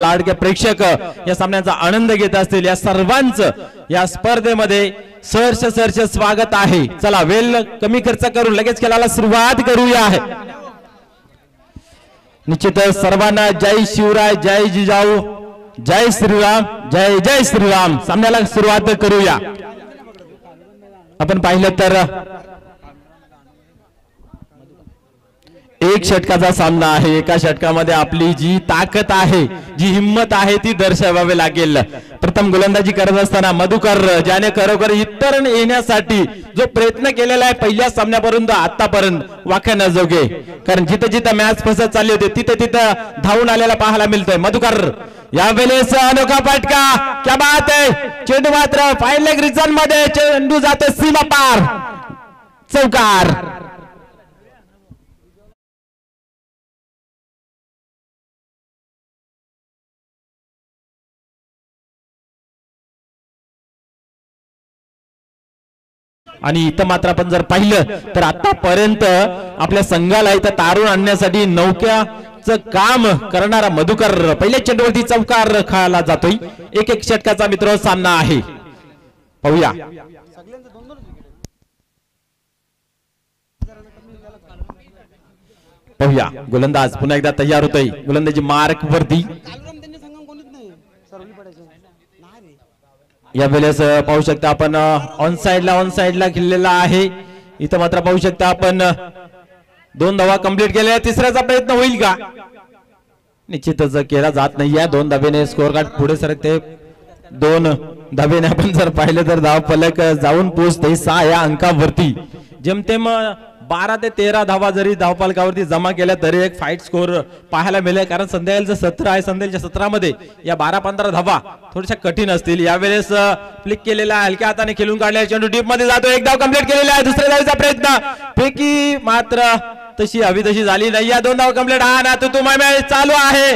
लाडके प्रेक्षक या सामन्याचा आनंद घेत असतील या सर्वांचं या स्पर्धेमध्ये सहर्ष स्वागत आहे। चला वेळ कमी खर्च करून लगेच खेळाला सुरुवात करूया आहे। निश्चितच सर्वांना जय शिवराय, जय जिजाऊ, जय श्रीराम, जय जय श्रीराम। सामन्याला सुरुवात करूया। आपण पाहिलं तर एक षटकाचा सामना आहे। एका षटकामध्ये आपली जी ताकद आहे, जी हिम्मत आहे ती दर्शवावी लागेल। प्रथम गोलंदाजी करत असताना मधुकर ज्याने खरोखर इतर येण्यासाठी जो प्रयत्न केलेला आहे पहिल्या सामन्यापर्यंत आतापर्यंत वाखाणण्याजोगे, कारण जिथे जिथे मॅच फसत चालली होती तिथे तिथे धावून आलेला पाहायला मिळतोय मधुकर। यावेळेस अनोखा फटका, क्या बात है। चेंडू मात्र फाईन लेग रिजन मध्ये चेंडू जातो सीमा पार, चौकार। आणि इथं मात्र आपण जर पाहिलं तर आतापर्यंत आपल्या संघाला इथं तारून आणण्यासाठी नौक्याचं काम करणारा मधुकर पहिल्या चेंडूवरती चौकार खायला जातोय। एक षटकाचा मित्र सामना आहे, पाहूया। पाहूया गोलंदाज पुन्हा एकदा तयार होतोय गोलंदाजी मार्क वरती। या वेळेस पाहू शकता आपण ऑन साइडला खेळलेला आहे। इथं मात्र पाहू शकता आपण 2 धावा कंप्लीट केल्या। तिसऱ्याचा प्रयत्न होईल का? निश्चितच केला जात नाहीये। 2 धाब्याने स्कोअर कार्ड पुढे सरकते। 2 धाब्याने आपण जर पाहिलं तर धाव फलक जाऊन पोहोचते 6 या अंकावरती। जेमतेम 12 ते 13 धावा जरी धावफलकावरती जमा केल्या तरी एक फाईट स्कोर पाहायला मिळेल, कारण संध्याकाळचं सत्र आहे। संध्याकाळच्या सत्रामध्ये या 12-15 धावा थोड्याशा कठीण असतील। यावेळेस फ्लिक केलेला हलक्या हाताने खेळून काढलेला चेंडू डीप मध्ये जातो। एक धाव कंप्लीट केलेला आहे। दुसऱ्या धावीचा प्रयत्न, फेकी मात्र तशी हवी तशी झाली नाही। या 2 धाव कंप्लीट। हा ना तो मॅच चालू आहे।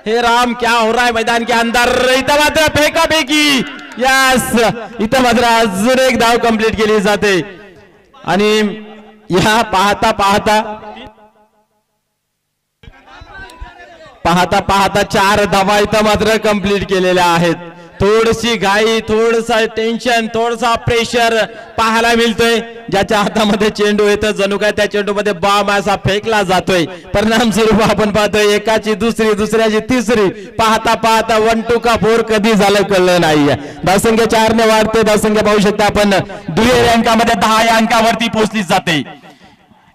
हे राम क्या हो रहा है मैदान के अंदर। इथं मात्र फेका फेकी, यस। इथं मात्र अजून एक धाव कंप्लीट केली जाते आणि या पाहता पाहता 4 धावा इथं मात्र कंप्लीट केलेल्या आहेत। थोडीशी घाई, थोडसा टेन्शन, थोडासा प्रेशर पाहायला मिळतोय। ज्याच्या हातामध्ये चेंडू येतो जणू काय त्या चेंडू मध्ये बॉम्ब असा फेकला जातोय। परिणाम स्वरूप आपण पाहतोय एकाची दुसरी, दुसऱ्याची तिसरी, पाहता 1 2 का 4 कधी झालं कळलं नाहीये। धावसंख्या 4 ने वाढते। धावसंख्या पाहू शकता आपण दुहेरी अंकामध्ये 10 या अंकावरती पोहोचली जाते।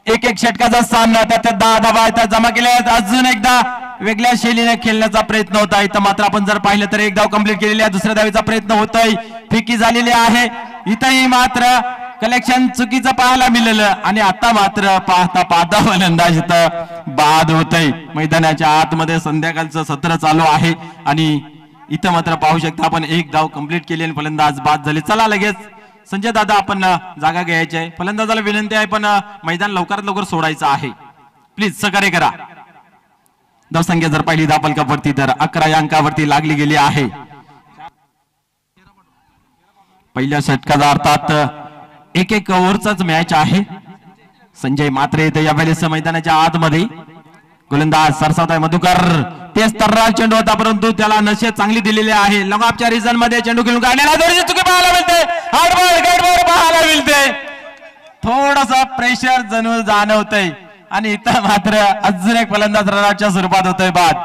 एक षटकाचा सामना, त्यात 10 धावा इथं जमा केल्या आहेत। अजून एकदा वेगळ्या शैलीने खेळण्याचा प्रयत्न होता। इथं मात्र आपण जर पाहिलं तर 1 धाव कंप्लीट केलेली आहे। दुसऱ्या धावीचा प्रयत्न होतोय, फिकी झालेली आहे। इथंही मात्र कलेक्शन चुकीचं पाहायला मिळालं आणि आता मात्र पाहता फलंदाज इथं बाद होतय। मैदानाच्या आतमध्ये संध्याकाळचं सत्र चालू आहे आणि इथं मात्र पाहू शकता आपण 1 धाव कंप्लीट केली आणि फलंदाज बाद झाले। चला लगेच संजय दादा आपण जागा घ्यायची आहे। फलंदाजाला विनंती आहे पण मैदान लवकरात लवकर सोडायचं आहे, प्लीज सहकार्य करा। धावसंख्या जर पाहिली धावफलकावरती तर 11 या अंकावरती लागली गेली आहे। पहिल्या षटकाचा अर्थात एक ओव्हरचाच मॅच आहे। संजय मात्रे येते यावेळेस मैदानाच्या आतमध्ये। गोलंदाज सरसावताय मधुकर, तेच तर्रार चेंडू होता परंतु त्याला नशे चांगली दिलेली आहे। लगापच्या रिजन मध्ये चेंडू खेळून काढण्याला थोडीशी चुकी पाहायला मिळते। हार्डबॉल गेटबॉल पाहायला मिळते। थोडासा प्रेशर जणू जाणवतंय आणि इथं मात्र अजून एक फलंदाज रनाच्या स्वरूपात होतोय बाद।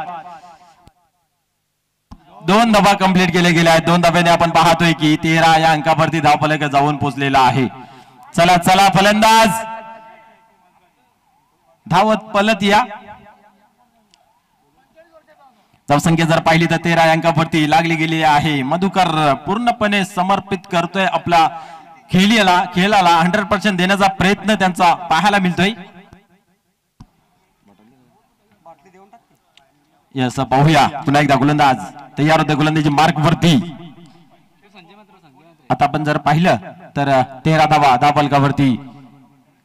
2 धावा कंप्लीट केले गेले आहेत। 2 धाब्याने आपण पाहतोय की 13 या अंकावरती धावफलक जाऊन पोहोचलेला आहे। चला फलंदाज धावत पलत या। धावसंख्या जर पाहिली तर 13 या अंकावरती लागली गेली आहे। मधुकर पूर्णपणे समर्पित करतोय आपला खेळाला 100% देण्याचा प्रयत्न त्यांचा पाहायला मिळतोय। यस पाहूया पुन्हा एकदा गोलंदाज तयार होते गोलंदाजी मार्क वरती। आता आपण जर पाहिलं तर 13 धावा धावफलकावरती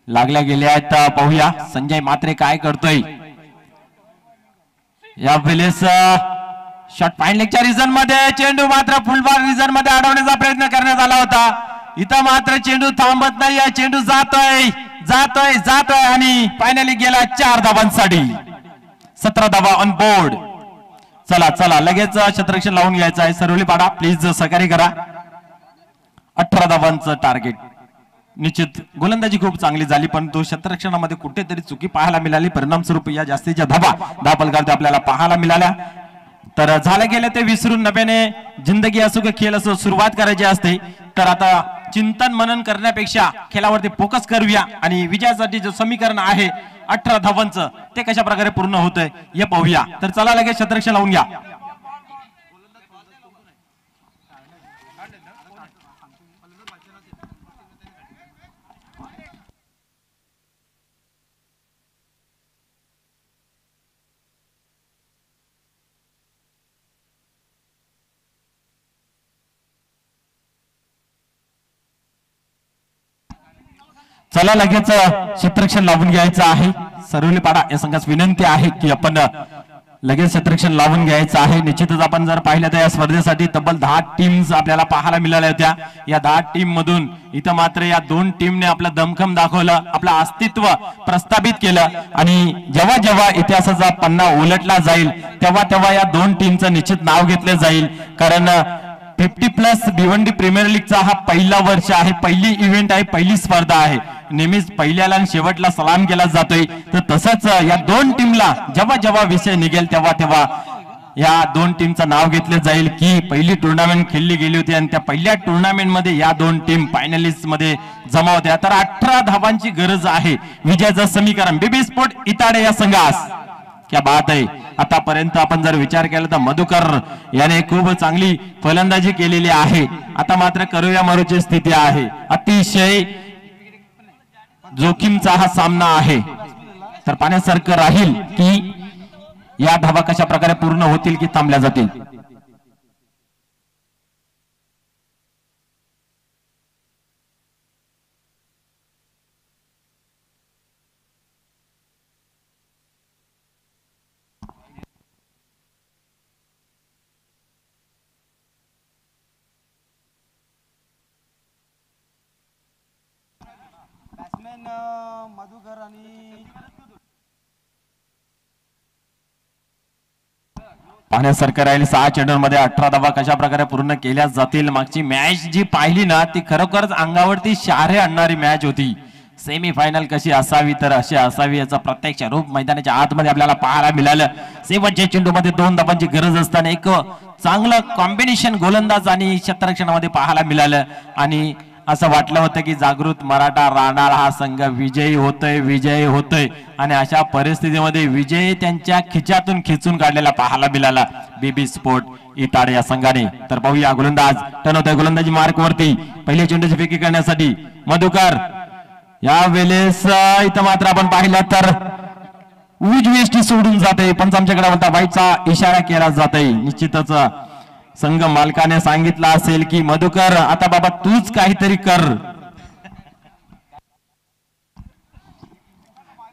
लागल्या गेल्या आहेत। पाहूया संजय मात्रे काय करतोय। या वेळेस शॉट फाईन लेगच्या रिजन मध्ये चेंडू मात्र फुलबार रिजन मध्ये अडवण्याचा प्रयत्न करण्यात आला होता। इथं मात्र चेंडू थांबत नाही, चेंडू जातोय आणि फायनली गेला 4 धावांसाठी। 17 धावा ऑन बोर्ड। चला चला लगेच क्षेत्ररक्षण लावून घ्यायचं आहे. सरवली पाडा प्लीज सहकार्य करा. 18 धावांचं टार्गेट. निश्चित गोलंदाजी खूप चांगली झाली पण तो क्षेत्ररक्षणामध्ये कुठेतरी चुकी पाहायला मिळाली. परिणाम स्वरूप या जास्तीच्या धावा फलकावरती आपल्याला पाहायला मिळाल्या. तर झालं गेलं ते विसरून नव्याने जिंदगी असो की खेळ असो सुरुवात करायची असते. तर आता चिंतन मनन करण्यापेक्षा खेळावरती फोकस करूया आणि विजयासाठी जो समीकरण आहे 18 धावांचं ते कशा प्रकारे पूर्ण होतंय हे पाहूया. तर चला लगेच क्षेत्ररक्षण लावून घ्या. चला लगेच क्षेत्ररक्षण लावून घ्यायचं आहे. सरवली पाडा या संघास विनंती आहे की आपण लगेच क्षेत्ररक्षण लावून घ्यायचं आहे. निश्चितच आपण जर पाहिलं तर या स्पर्धेसाठी तब्बल 10 टीम्स आपल्याला पाहायला मिळाल्या होत्या. या 10 टीम मधून इथं मात्र या 2 टीमने आपलं दमखम दाखवलं, आपलं अस्तित्व प्रस्थापित केलं आणि जेव्हा जेव्हा इतिहासाचा पन्ना उलटला जाईल तेव्हा तेव्हा या 2 टीमचं निश्चित नाव घेतलं जाईल. कारण 50+ भिवंडी प्रीमियर लीगचा हा पहिला वर्ष आहे, पहिली इव्हेंट आहे, पहिली स्पर्धा आहे. नेहमीच पहिल्याला आणि शेवटला सलाम केला जातोय. तर तसंच या 2 टीमला जेव्हा जेव्हा विषय निघेल तेव्हा तेव्हा या 2 टीमचं नाव घेतलं जाईल की पहिली टुर्नामेंट खेळली गेली होती आणि त्या पहिल्या टुर्नामेंट मध्ये या 2 टीम फायनलिस्ट मध्ये जमा होत्या. तर 18 धावांची गरज आहे विजयाचं समीकरण बीबी स्पोर्ट इताडे या संघास. क्या बात आहे. आतापर्यंत आपण जर विचार केला तर मधुकर याने खूप चांगली फलंदाजी केलेली आहे. आता मात्र करूया मरूची स्थिती आहे. अतिशय जोखीमचा हा सामना आहे. तर पाण्यासारखं राहील की या धावा कशा प्रकारे पूर्ण होतील की थांबल्या जातील. मधुकर आणि पाहण्यासारखं राहील 6 चेंडूंमध्ये 18 धावा कशा प्रकारे पूर्ण केल्या जातील. मागची मॅच जी पाहिली ना ती खरोखरच अंगावरती शहारे आणणारी मॅच होती. सेमीफायनल कशी असावी तर अशी असावी याचं प्रत्यक्ष रूप मैदानाच्या आतमध्ये आपल्याला पाहायला मिळालं. शेवटच्या चेंडूमध्ये 2 धावांची गरज असताना एक चांगलं कॉम्बिनेशन गोलंदाज आणि क्षेत्ररक्षणामध्ये पाहायला मिळालं आणि असं वाटलं होतं की जागृत मराठा राणाळ हा संघ विजयी होतोय आणि अशा परिस्थितीमध्ये विजय त्यांच्या खिच्यातून खिचून काढलेला पाहायला मिळाला बीबी स्पोर्ट इताडे या संघाने. तर पाहूया गोलंदाज टर्न होतोय गोलंदाजी मार्क वरती. पहिल्या चेंडूची फेकी करण्यासाठी मधुकर. या वेळेस इथं मात्र आपण पाहिलं तर उजवीष्टी सोडून जाते. पंचांच्याकडे म्हणता वाईटचा इशारा केला जातोय. निश्चितच संघ मालकाने सांगितलं असेल की मधुकर आता बाबा तूच काहीतरी कर.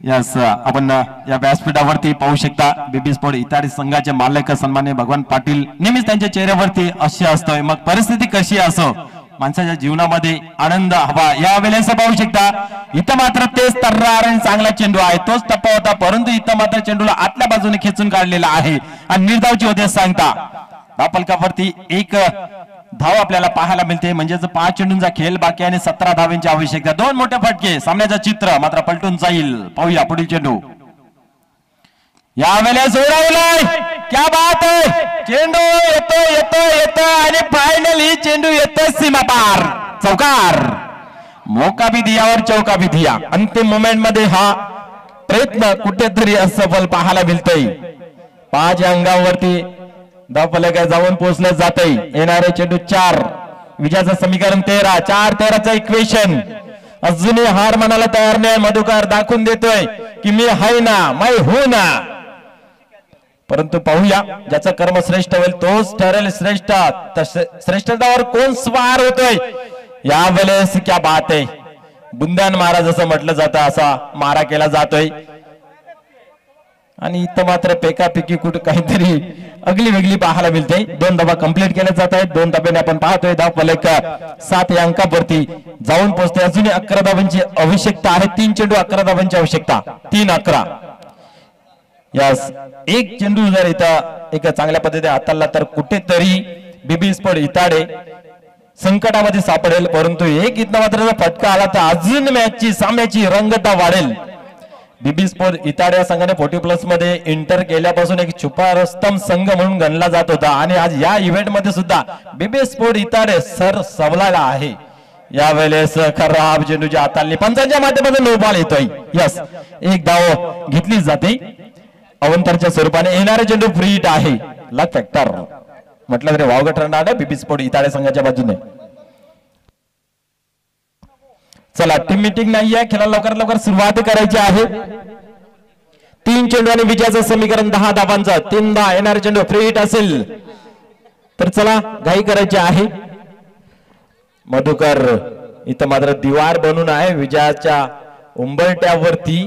यस आपण या व्यासपीठावरती पाहू शकता बीबी स्पोर्ट इताडी संघाचे मालक सन्मान्य भगवान पाटील. नेहमीच त्यांच्या चेहऱ्यावरती असे असतोय मग परिस्थिती कशी असो माणसाच्या जीवनामध्ये आनंद हवा. या वेळेस पाहू शकता इथं मात्र तेच तर्रार आणि चांगला चेंडू आहे तोच टप्पा होता परंतु इथं मात्र चेंडूला आतल्या बाजूने खेचून काढलेला आहे आणि निर्धावची होते सांगता. धावफलकावरती 1 धाव आपल्याला पाहायला मिळते म्हणजे 5 चेंडूंचा खेळ बाकी आणि 17 धावांची आवश्यकता. 2 मोठे फटके सामन्याचं चित्र मात्र पलटून जाईल. पाहूया पुढील चेंडू. यावेळेस उडवलाय. क्या बात आहे. चेंडू येतो आणि फायनली चेंडू येतो सीमा पार चौकार. मौका भी दिया और चौका भी दिया. अंतिम मोमेंट मध्ये हा प्रयत्न कुठेतरी असफल पाहायला मिळतोय. 5 अंगावरती धावफलकावर जाऊन पोहोचलं जातंय. येणारे चेंडू 4. विजयाचं समीकरण 13. 4-13चं इक्वेशन. अजूनही हार मानायला तयार नाही. मधुकर दाखवून देतोय की मी हाय ना मै हो ना. परंतु पाहूया ज्याचं कर्म श्रेष्ठ होईल तोच ठरेल श्रेष्ठ. श्रेष्ठतावर कोण स्वार होतोय यावेळेस. क्या बात आहे. बुंदान मारा जसं म्हटलं जातं असा मारा केला जातोय आणि इथं मात्र पेकापेकी कुठे काहीतरी अगली वेगळी पाहायला मिळते. 2 धावा कंप्लीट केल्या जात आहेत. 2 धाब्याने आपण पाहतोय धावफलक 7 या अंकावरती जाऊन पोहोचते. अजूनही 11 धावांची आवश्यकता आहे. 3 चेंडू 11 धावांची आवश्यकता. 3-11 यास एक चेंडू जर इथं एक चांगल्या पद्धतीने हाताळला तर कुठेतरी बीबी स्पोर्ट इताडे संकटामध्ये सापडेल, परंतु एक इथं मात्र फटका आला तर अजून मॅचची सामन्याची रंगता वाढेल. बीबी स्पोर्ट इताडे या संघाने 40+ मध्ये एंटर केल्यापासून एक छुपा रस्तम संघ म्हणून गणला जात होता आणि आज या इव्हेंट मध्ये सुद्धा बीबी स्पोर्ट इताडे सर सवलाला आहे. यावेळेस खराब चेंडूच्या हाताळणी पंचांच्या माध्यमातून नो बॉल येतोय. यस, एक धाव घेतली जाते अवंतरच्या स्वरूपाने. येणारे चेंडू फ्री हिट आहे, लक फॅक्टर म्हटलं तरी वावगट रन आहे बीबी स्पोर्ट इताडे संघाच्या बाजूने. चला, टीम मीटिंग नाहीये, खेळाला लवकरात लवकर सुरुवात करायची आहे. 3 चेंडू आणि विजयाचं समीकरण 10 धावांचं. 3दा येणारे चेंडू फ्री हिट असेल तर चला घाई करायची आहे. मधुकर इथं मात्र दिवार बनून आहे विजयाच्या उंबरट्यावरती.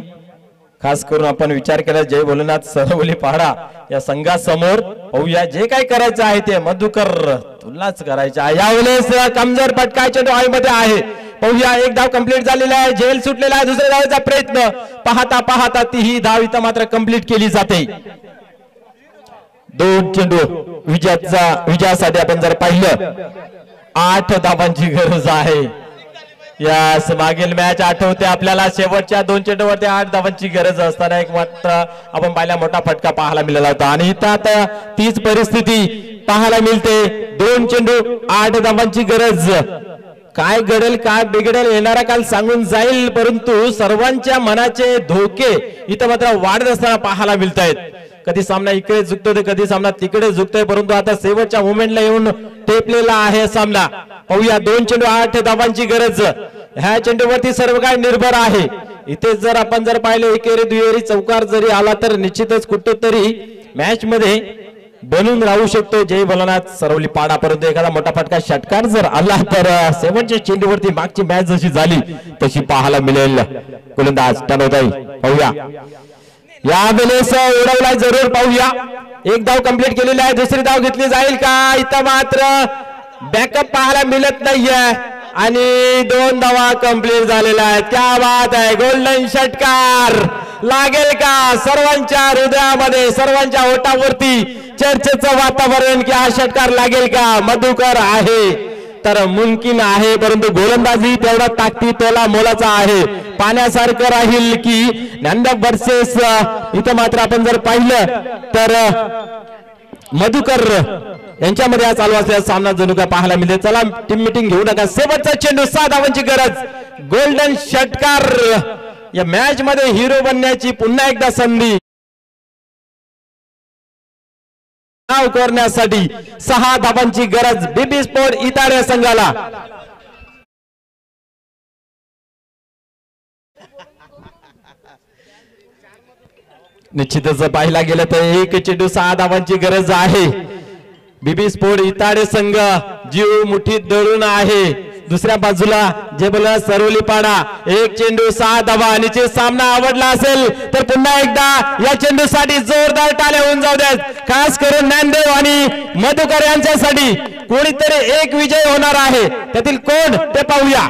खास करून आपण विचार केला जय भोलेनाथ सरवली पहाडा या संघासमोर. पाहूया जे काय करायचं आहे ते मधुकर तुलाच करायचं आहे. यावेळेस कमजोर फटका चेंडू हवेमध्ये आहे. पाहूया, एक धाव कंप्लीट झालेला आहे, झेल सुटलेला आहे. दुसऱ्या धावेचा प्रयत्न पाहता पाहता तीही धाव इथं मात्र कंप्लीट केली जाते. 2 चेंडू विजयासाठी आपण जर पाहिलं 8 धावांची गरज आहे. यास मागील मॅच आठवते आपल्याला, शेवटच्या 2 चेंडूवरती 8 धावांची गरज असताना एक मात्र आपण पाहिला मोठा फटका पाहायला मिळाला होता आणि इथं आता तीच परिस्थिती पाहायला मिळते. 2 चेंडू 8 धावांची गरज. काय घडेल काय बिघडेल येणारा काल सांगून जाईल, परंतु सर्वांच्या मनाचे धोके इथं मात्र वाढत असताना पाहायला मिळत आहेत. कधी सामना इकडे झुकतोय तर कधी सामना तिकडे झुकतोय, परंतु आता शेवटच्या मोमेंटला येऊन टेपलेला आहे सामना. पाहूया, 2 चेंडू 8 धावांची गरज. ह्या चेंडूवरती सर्व काय निर्भर आहे. इथे जर आपण जर पाहिले एकेरी दुहेरी चौकार जरी आला तर निश्चितच कुठेतरी मॅच मध्ये बनून राहू शकतो जय भोलेनाथ सरवली पाडा. परंतु एखादा मोठा फटका षटकार जर आला तर शेवटच्या चेंडूवरती मागची मॅच जशी झाली तशी पाहायला मिळेल. गोलंदाज टनोदाई. पाहूया, यावेळेस उडवलाय जरूर. पाहूया, एक धाव कंप्लीट केलेली आहे, दुसरी धाव घेतली जाईल का. इथं मात्र बॅकअप पाहायला मिळत नाहीये आणि 2 धावा कंप्लीट झालेल्या आहेत. क्या बात आहे, गोल्डन षटकार लागेल का. सर्वांच्या हृदयामध्ये सर्वांच्या ओठावरती चर्चेचं वातावरण की हा षटकार लागेल का. मधुकर आहे तर मुमकिन आहे, परंतु गोलंदाजी तेवढा ताकदी तोला मोलाचा आहे. पाण्यासारखं राहील की नांदक वर्सेस इथं मात्र आपण जर पाहिलं तर मधुकर यांच्यामध्ये हा चालू असलेला सामना जणू काय पाहायला मिळते. चला, टीम मीटिंग घेऊ नका. शेवटचा चेंडू 6 धावांची गरज. गोल्डन षटकार. या मॅच मध्ये हिरो बनण्याची पुन्हा एकदा संधी नाव करण्यासाठी 6 धावांची गरज बीबी स्पोर्ट इताडे संघाला. निश्चितच पाहिला गेलं तर 1 चेंडू 6 धावांची गरज आहे. बीबी स्पोर्ट इताडे संघ जीव मुठीत दळून आहे. दुसऱ्या बाजूला जे बोला सरवली पाडा 1 चेंडू 6 धावा. आणि सामना आवडला असेल तर पुन्हा एकदा या चेंडूसाठी जोरदार टाळ्या होऊन जाऊ द्यात. खास करून नांदेव आणि मधुकर यांच्यासाठी कोणीतरी एक विजय होणार आहे. त्यातील कोण ते पाहूया.